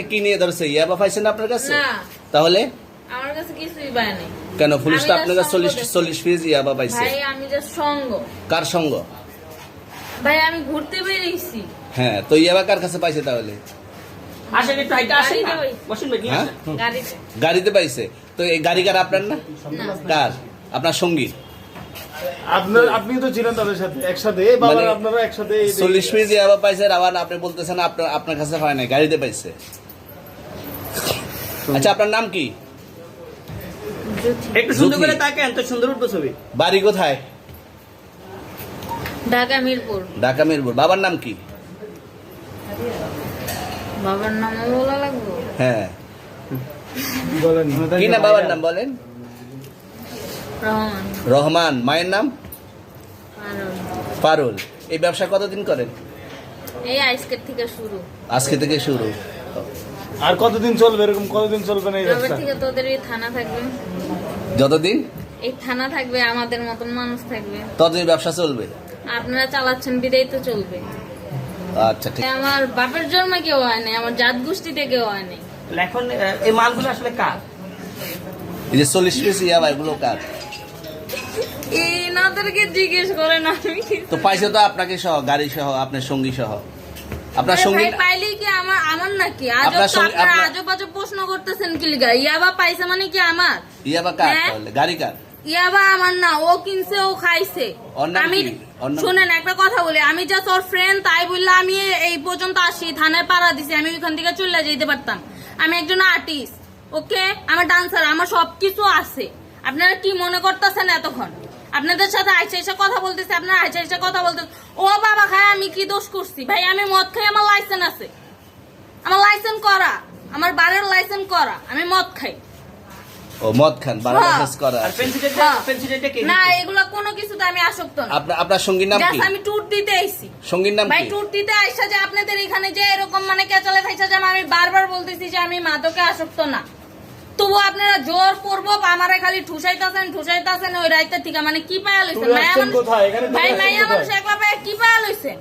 কি নিয়ে ধরছে? ইয়াবা পাইছেন আপনার কাছে? না, তাহলে আমার কাছে কিছুই পায় নাই। কেন পুলিশ তো আমি আপনার কাছে just সঙ্গ 40 পিস ইয়াবা পাইছে? ভাই আমি জাস্ট সঙ্গ। কার সঙ্গ? ভাই আমি ঘুরতে বেরিয়েছি। হ্যাঁ, তো ইয়াবা কার কাছে পাইছে তাহলে? আসেন একটু হাইটা আসেন না। গাড়িতে ওই। বসুন ভাই, নিয়ে হ্যাঁ? আসেন। গাড়িতে। গাড়িতে পাইছে। তো এই গাড়ি কার? আপনার না? না। কার? আপনার সঙ্গী? আপনি তো ছিলেন তাদের সাথে একসাথে, বাবা মানে আপনারা একসাথে 40 পিস ইয়াবা পাইছে, আবার আপনি বলতেছেন আপনার কাছে হয় নাই, গাড়িতে পাইছে। আচ্ছা, আপনার নাম কি? জ্যোতি। একটু সুন্দর জ্যোতি। করে তাকান, তো সুন্দর উঠবো ছবি। বাড়ি কোথায়? ঢাকা মিরপুর। ঢাকা মিরপুর। বাবার নাম কি? বাবার নামও বলা লাগবে? হ্যাঁ, বলেন কি না বাবার নাম বলেন? রহমান। রহমান। মায়ের নাম? আরো। পারুল। এই ব্যবসা কতদিন করেন? এই আজকের থেকে শুরু। আজকে থেকে শুরু। আর কতদিন চলবে, এরকম কতদিন চলবে না এই তবে ব্যবসা? থেকে তোদের এই থানা থাকবে, যতদিন এই থানা থাকবে, আমাদের মতন মানুষ থাকবে। ততদিন ব্যবসা চলবে। আপনারা চালাচ্ছেন বিদায় তো চলবে। আচ্ছা, ঠিক। আমার বাপের জন্মে কেউ হয় নাই, আমার জাত গোষ্ঠীতে কেউ হয় নাই। তাহলে এখন এই মালগুলো আসলে কার? এই যে 40 পিস ইয়াবা, এগুলো কার? এনাদেরকে জিজ্ঞেস করেন, আমি কি তো পাইছে তো আপনাকে সহ, গাড়ি সহ, আপনার সঙ্গী সহ। আপনার আরে সঙ্গী ভাই পাইলেই কি আমার নাকি? আজব আপনার তো সঙ্গে- আপনারা আপনার- আজব আজব প্রশ্ন করতেছেন কি লিগা? ইয়াবা পাইছে মানে কি আমার? ইয়াবা কার হ্যাঁ? তাহলে? গাড়ি কার? ইয়াবা আমার না, ও কিনছে, ও খাইছে। ওর নাম আমি কি? ওর নাম- শুনেন একটা কথা বলি, আমি জাস্ট ওর ফ্রেন্ড, তাই বললে আমি এই পর্যন্ত আসি, থানায় পাড়া দিছি, আমি ওইখান থেকে চলে যেতে পারতাম। আমি একজন আর্টিস্ট, ওকে, আমার ডান্সার, আমার সবকিছু আছে। আপনারা কি মনে করতেছেন এতক্ষণ? আপনাদের সাথে আইসা এসে কথা বলতেছে, আপনারা আইসা এসে কথা বলতেছে। ও বাবা খায়, আমি কি দোষ করছি? ভাই আমি মদ খাই, আমার লাইসেন্স আছে, আমার লাইসেন্স করা, আমার বারের লাইসেন্স করা, আমি মদ খাই। ও মদ খান, বারো হ্যাঁ। লাইসেন্স করা আর আছে। পেন্সিলটা কে না, দিচ্ছে? এগুলো কোনো কিছুতে আমি আসক্ত না। আপনার সঙ্গীর নাম কি? জাস্ট আমি ট্যুর দিতে আইছি। সঙ্গীর নাম ভাই কি? ট্যুর দিতে আইসা যে আপনাদের এখানে যে এরকম মানে কেচালে খাইছা, যে আমি বারবার বলতেছি যে আমি মাদকে আসক্ত না, তবু আপনারা জোর করবো আমারে খালি ঠুসাইতাছেন ওই রাইতে থেকে। মানে কি পায়া লইছেন? ট্যুরে মায়া আসছেন মানুষ, কোথায়? এখানে ট্যুরে ভাই আসছেন মাইয়া কোথায়? মানুষ একলা পায়া কি পায়া লইছেন?